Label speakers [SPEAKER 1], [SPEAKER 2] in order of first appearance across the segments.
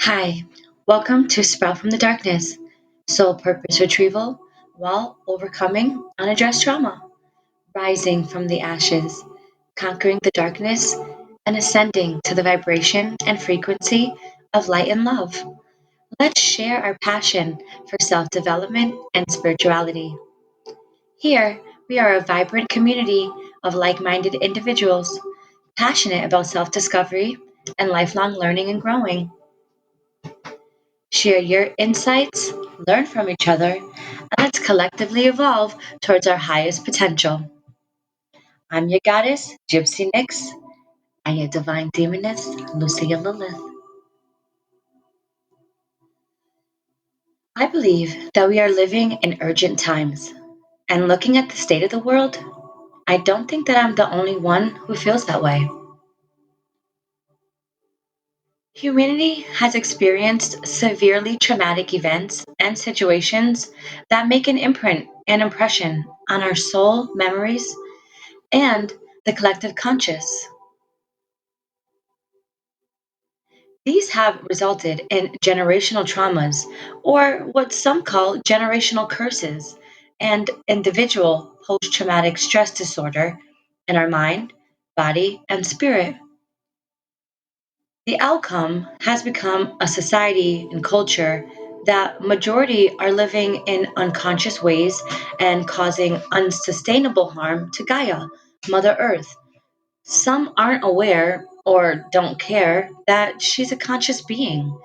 [SPEAKER 1] Hi, welcome to Sprout from the Darkness, Soul Purpose Retrieval while overcoming unaddressed trauma, rising from the ashes, conquering the darkness, and ascending to the vibration and frequency of light and love. Let's share our passion for self development and spirituality. Here, we are a vibrant community of like minded individuals passionate about self discovery and lifelong learning and growing. Share your insights, learn from each other, and let's collectively evolve towards our highest potential. I'm your goddess, Gypsy Nix, and your divine demoness, Lucia Lilith. I believe that we are living in urgent times, and looking at the state of the world, I don't think that I'm the only one who feels that way. Humanity has experienced severely traumatic events and situations that make an imprint and impression on our soul, memories, and the collective conscious. These have resulted in generational traumas, or what some call generational curses, and individual post traumatic stress disorder in our mind, body, and spirit. The outcome has become a society and culture that majority are living in unconscious ways and causing unsustainable harm to Gaia, Mother Earth. Some aren't aware or don't care that she's a conscious being.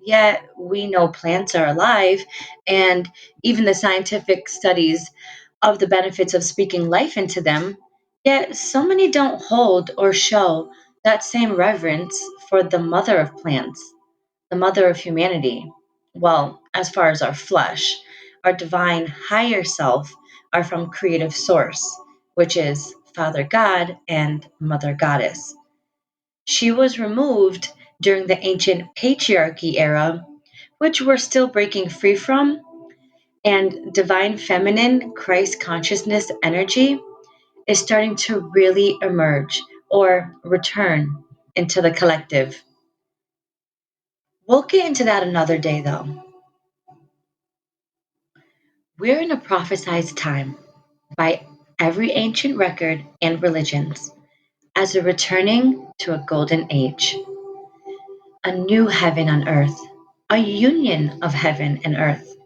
[SPEAKER 1] Yet we know plants are alive, and even the scientific studies of the benefits of speaking life into them. Yet so many don't hold or show that same reverence for the mother of plants, the mother of humanity. Well, as far as our flesh, our divine higher self are from creative source, which is Father God and Mother Goddess. She was removed during the ancient patriarchy era, which we're still breaking free from, and divine feminine Christ consciousness energy is starting to really emerge or return into the collective. We'll get into that another day though. We're in a prophesized time by every ancient record and religions as a returning to a golden age, a new heaven on earth, a union of heaven and earth.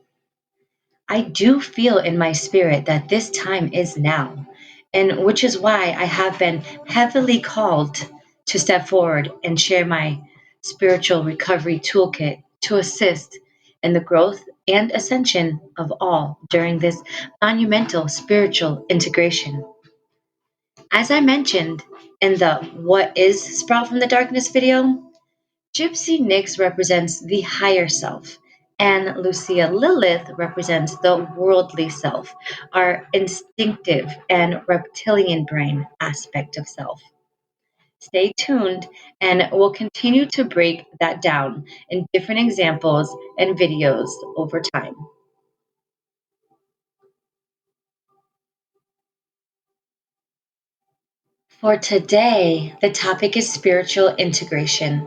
[SPEAKER 1] I do feel in my spirit that this time is now, and which is why I have been heavily called to step forward and share my spiritual recovery toolkit to assist in the growth and ascension of all during this monumental spiritual integration. As I mentioned in the What is Sprout from the Darkness video, Gypsy Nix represents the higher self, and Lucia Lilith represents the worldly self, our instinctive and reptilian brain aspect of self. Stay tuned, and we'll continue to break that down in different examples and videos over time. For today, the topic is spiritual integration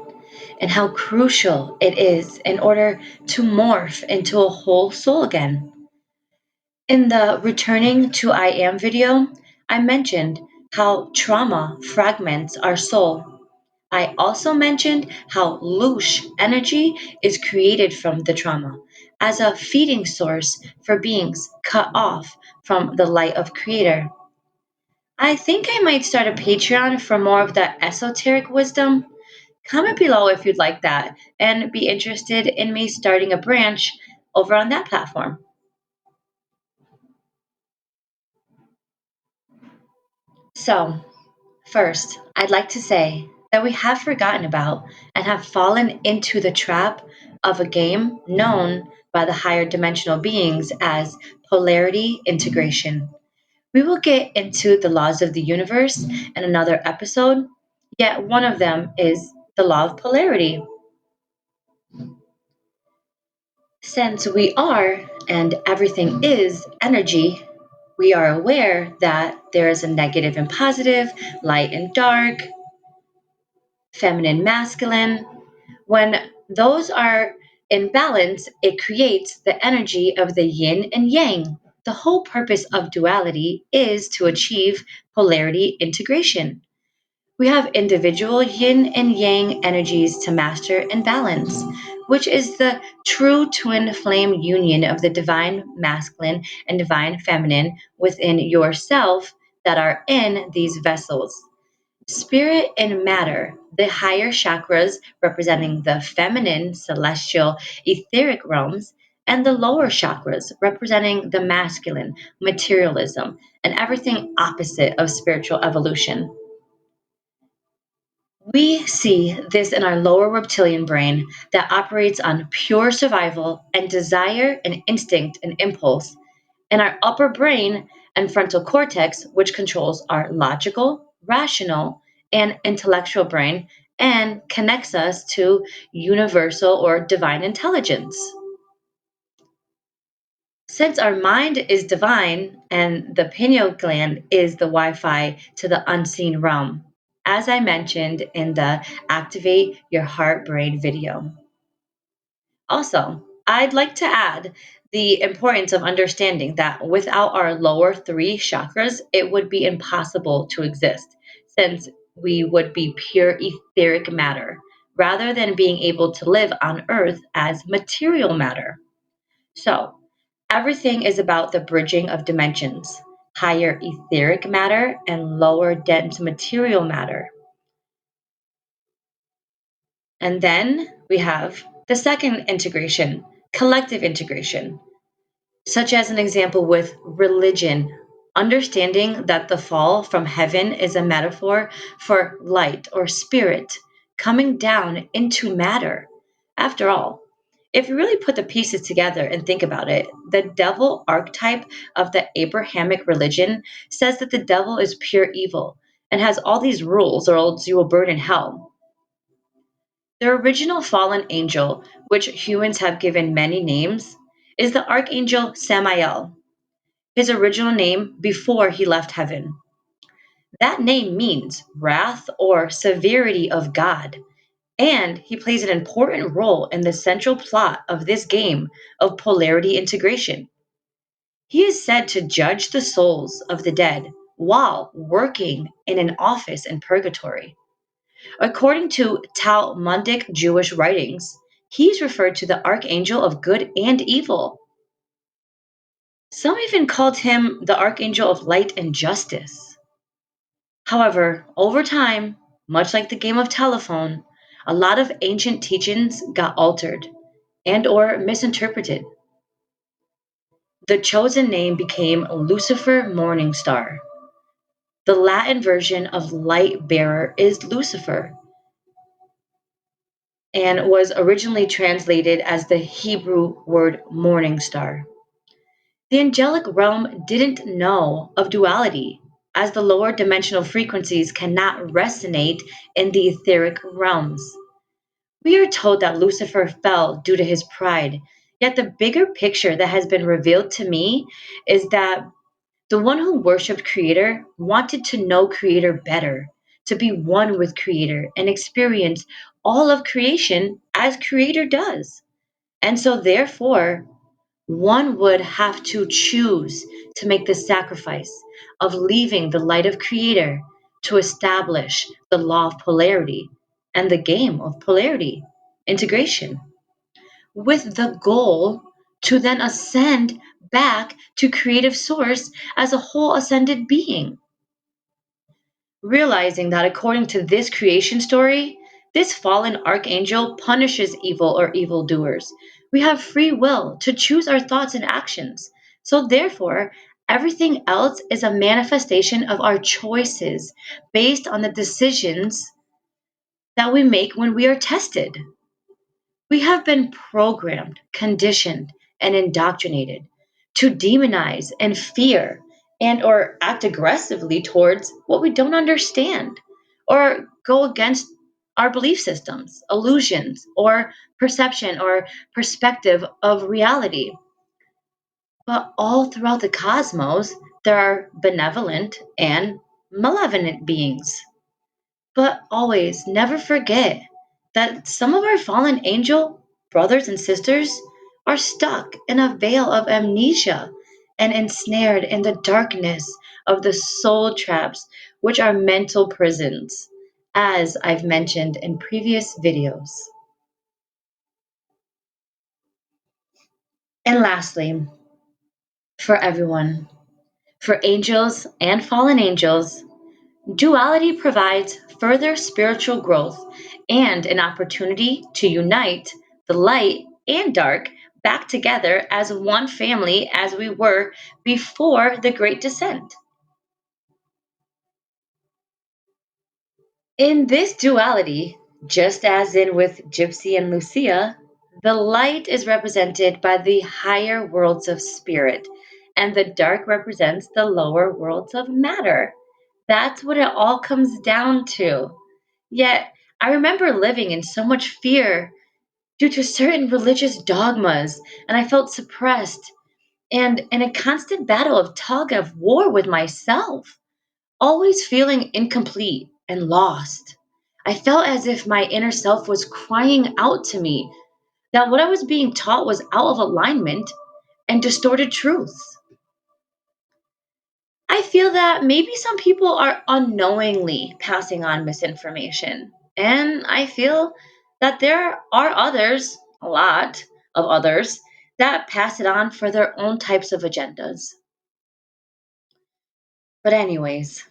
[SPEAKER 1] and how crucial it is in order to morph into a whole soul again. In the Returning to I Am video, I mentioned how trauma fragments our soul. I also mentioned how loosh energy is created from the trauma as a feeding source for beings cut off from the light of Creator. I think I might start a Patreon for more of that esoteric wisdom. Comment below if you'd like that and be interested in me starting a branch over on that platform. So, first, I'd like to say that we have forgotten about and have fallen into the trap of a game known by the higher dimensional beings as polarity integration. We will get into the laws of the universe in another episode, yet one of them is the law of polarity. Since we are and everything is energy, we are aware that there is a negative and positive, light and dark, feminine, masculine. When Those are in balance, it creates the energy of the yin and yang. The whole purpose of duality is to achieve polarity integration. We have individual yin and yang energies to master and balance, which is the true twin flame union of the divine masculine and divine feminine within yourself that are in these vessels. Spirit and matter, the higher chakras representing the feminine, celestial, etheric realms, and the lower chakras representing the masculine, materialism, and everything opposite of spiritual evolution. We see this in our lower reptilian brain that operates on pure survival and desire and instinct and impulse, and our upper brain and frontal cortex, which controls our logical, rational, and intellectual brain and connects us to universal or divine intelligence. Since our mind is divine and the pineal gland is the Wi Fi to the unseen realm, as I mentioned in the Activate Your Heart Brain video. Also, I'd like to add the importance of understanding that without our lower three chakras, it would be impossible to exist, since we would be pure etheric matter rather than being able to live on earth as material matter. So, everything is about the bridging of dimensions, higher etheric matter and lower dense material matter. And then we have the second integration, collective integration, such as an example with religion, understanding that the fall from heaven is a metaphor for light or spirit coming down into matter. After all, if you really put the pieces together and think about it, the devil archetype of the Abrahamic religion says that the devil is pure evil and has all these rules or else you will burn in hell. The original fallen angel, which humans have given many names, is the archangel Samael, his original name before he left heaven. That name means wrath or severity of God, and he plays an important role in the central plot of this game of polarity integration. He is said to judge the souls of the dead while working in an office in purgatory. According to Talmudic Jewish writings, he's referred to the archangel of good and evil. Some even called him the archangel of light and justice. However, over time, much like the game of telephone, a lot of ancient teachings got altered and or misinterpreted. The chosen name became Lucifer Morning Star. The Latin version of light bearer is Lucifer and was originally translated as the Hebrew word morning star. The angelic realm didn't know of duality, as the lower dimensional frequencies cannot resonate in the etheric realms. We are told that Lucifer fell due to his pride, yet the bigger picture that has been revealed to me is that the one who worshiped Creator wanted to know Creator better, to be one with Creator and experience all of creation as Creator does. And so, therefore, one would have to choose to make the sacrifice of leaving the light of Creator to establish the law of polarity and the game of polarity integration, with the goal to then ascend back to creative source as a whole ascended being. Realizing that according to this creation story, this fallen archangel punishes evil or evildoers. We have free will to choose our thoughts and actions. So, therefore, everything else is a manifestation of our choices based on the decisions that we make when we are tested. We have been programmed, conditioned, and indoctrinated to demonize and fear and or act aggressively towards what we don't understand or go against our belief systems, illusions, or perception or perspective of reality. But all throughout the cosmos, there are benevolent and malevolent beings. But always never forget that some of our fallen angel brothers and sisters are stuck in a veil of amnesia and ensnared in the darkness of the soul traps, which are mental prisons, as I've mentioned in previous videos. And lastly, for everyone, for angels and fallen angels, duality provides further spiritual growth and an opportunity to unite the light and dark back together as one family as we were before the Great Descent. In this duality, just as in with Gypsy and Lucia, the light is represented by the higher worlds of spirit, and the dark represents the lower worlds of matter. That's what it all comes down to. Yet, I remember living in so much fear due to certain religious dogmas, and I felt suppressed and in a constant battle of tug of war with myself, always feeling incomplete and lost. I felt as if my inner self was crying out to me that what I was being taught was out of alignment and distorted truths. I feel that maybe some people are unknowingly passing on misinformation. And I feel that there are others, a lot of others, that pass it on for their own types of agendas. But, anyways,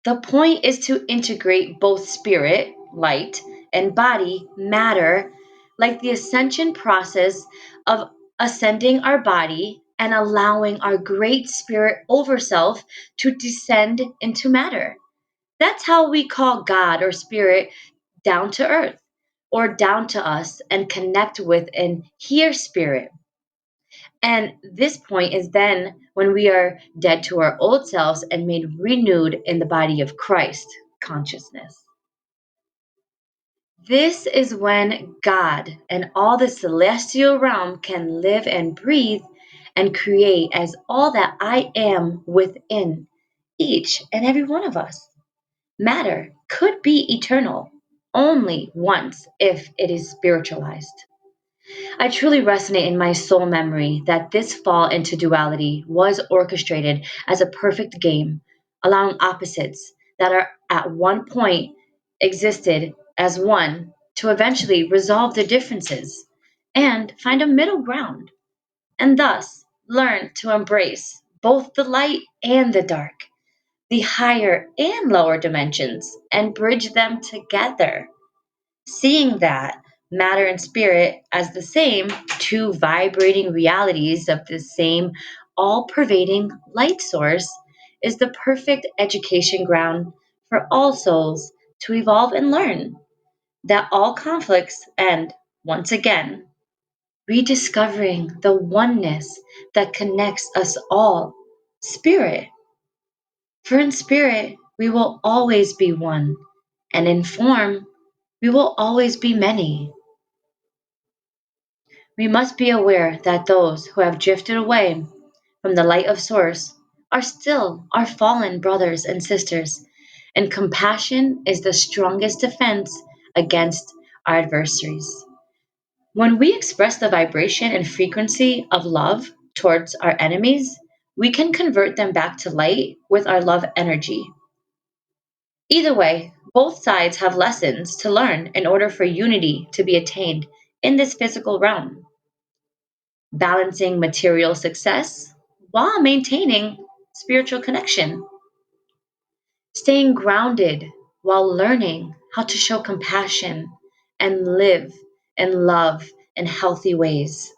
[SPEAKER 1] the point is to integrate both spirit, light, and body, matter, like the ascension process of ascending our body and allowing our great spirit overself to descend into matter. That's how we call God or spirit down to earth or down to us and connect with and hear spirit. And this point is then when we are dead to our old selves and made renewed in the body of Christ consciousness. This is when God and all the celestial realm can live and breathe and create as all that I am within each and every one of us. Matter could be eternal only once if it is spiritualized. I truly resonate in my soul memory that this fall into duality was orchestrated as a perfect game, allowing opposites that are at one point existed as one to eventually resolve their differences and find a middle ground, and thus learn to embrace both the light and the dark, the higher and lower dimensions, and bridge them together. Seeing that matter and spirit as the same, two vibrating realities of the same all pervading light source, is the perfect education ground for all souls to evolve and learn that all conflicts end once again, rediscovering the oneness that connects us all, spirit. For in spirit, we will always be one, and in form, we will always be many. We must be aware that those who have drifted away from the light of Source are still our fallen brothers and sisters, and compassion is the strongest defense against our adversaries. When we express the vibration and frequency of love towards our enemies, we can convert them back to light with our love energy. Either way, both sides have lessons to learn in order for unity to be attained in this physical realm, balancing material success while maintaining spiritual connection, staying grounded while learning how to show compassion and live and love in healthy ways,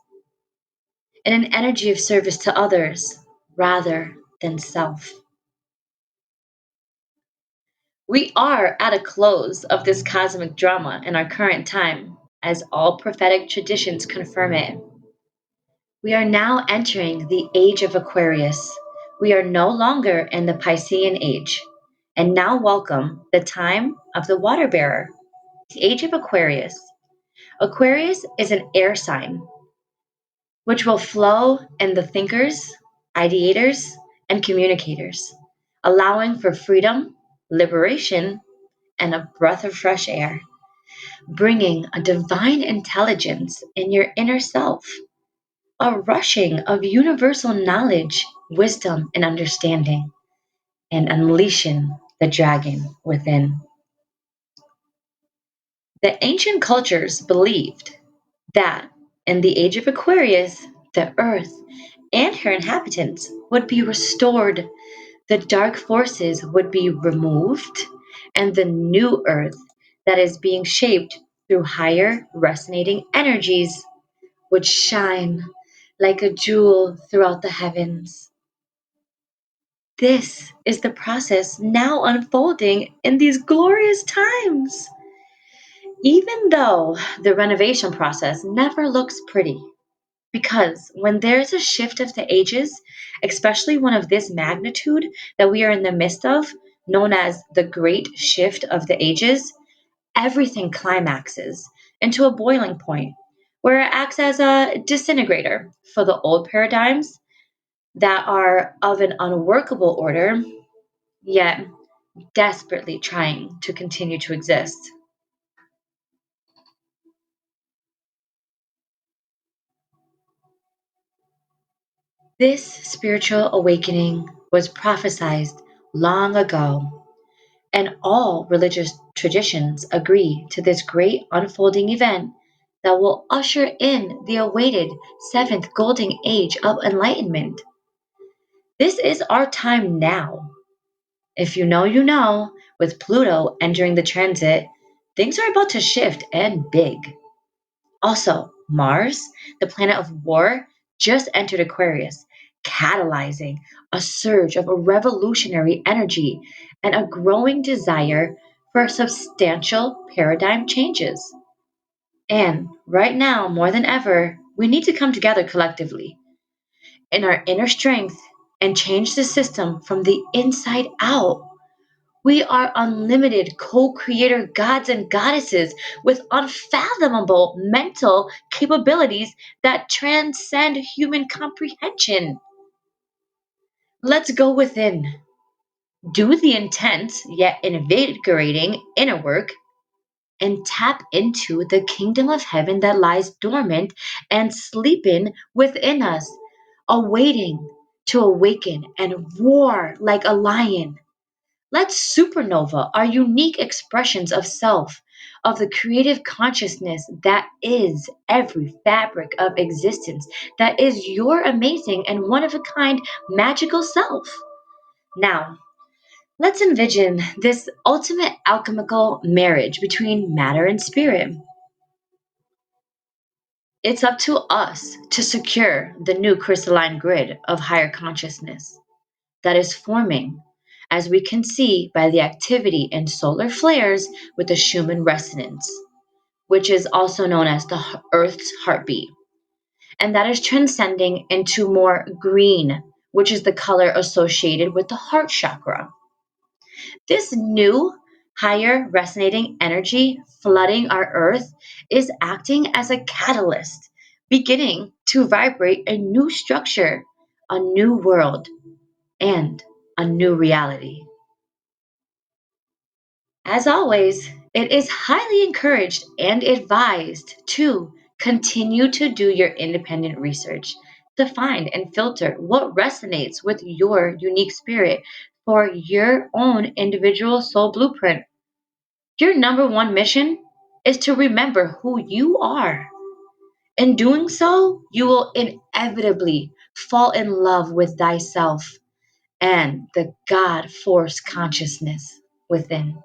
[SPEAKER 1] in an energy of service to others rather than self. We are at a close of this cosmic drama in our current time, as all prophetic traditions confirm it. We are now entering the age of Aquarius. We are no longer in the Piscean age, and now welcome the time of the water bearer, the age of Aquarius. Aquarius is an air sign, which will flow in the thinkers, ideators, and communicators, allowing for freedom, liberation, and a breath of fresh air. bringing a divine intelligence in your inner self, a rushing of universal knowledge, wisdom, and understanding, and unleashing the dragon within. The ancient cultures believed that in the age of Aquarius, the earth and her inhabitants would be restored, the dark forces would be removed, and the new earth that is being shaped through higher resonating energies would shine like a jewel throughout the heavens. This is the process now unfolding in these glorious times. Even though the renovation process never looks pretty, because when there's a shift of the ages, especially one of this magnitude that we are in the midst of, known as the Great Shift of the Ages, everything climaxes into a boiling point where it acts as a disintegrator for the old paradigms that are of an unworkable order, yet desperately trying to continue to exist. This spiritual awakening was prophesied long ago, and all religious traditions agree to this great unfolding event that will usher in the awaited seventh golden age of enlightenment. This is our time now. If you know, you know, with Pluto entering the transit, things are about to shift and big. Also, Mars, the planet of war, just entered Aquarius, catalyzing a surge of a revolutionary energy and a growing desire for substantial paradigm changes. And right now, more than ever, we need to come together collectively in our inner strength and change the system from the inside out. We are unlimited co creator gods and goddesses with unfathomable mental capabilities that transcend human comprehension. Let's go within, do the intense yet invigorating inner work, and tap into the kingdom of heaven that lies dormant and sleeping within us, awaiting to awaken and roar like a lion. Let's supernova our unique expressions of self, of the creative consciousness that is every fabric of existence, that is your amazing and one of a kind magical self. Now, let's envision this ultimate alchemical marriage between matter and spirit. It's up to us to secure the new crystalline grid of higher consciousness that is forming, as we can see by the activity in solar flares with the Schumann resonance, which is also known as the Earth's heartbeat, and that is transcending into more green, which is the color associated with the heart chakra. This new, higher resonating energy flooding our Earth is acting as a catalyst, beginning to vibrate a new structure, a new world, and a new reality. As always, it is highly encouraged and advised to continue to do your independent research to find and filter what resonates with your unique spirit for your own individual soul blueprint. Your number one mission is to remember who you are. In doing so, you will inevitably fall in love with thyself and the God force consciousness within.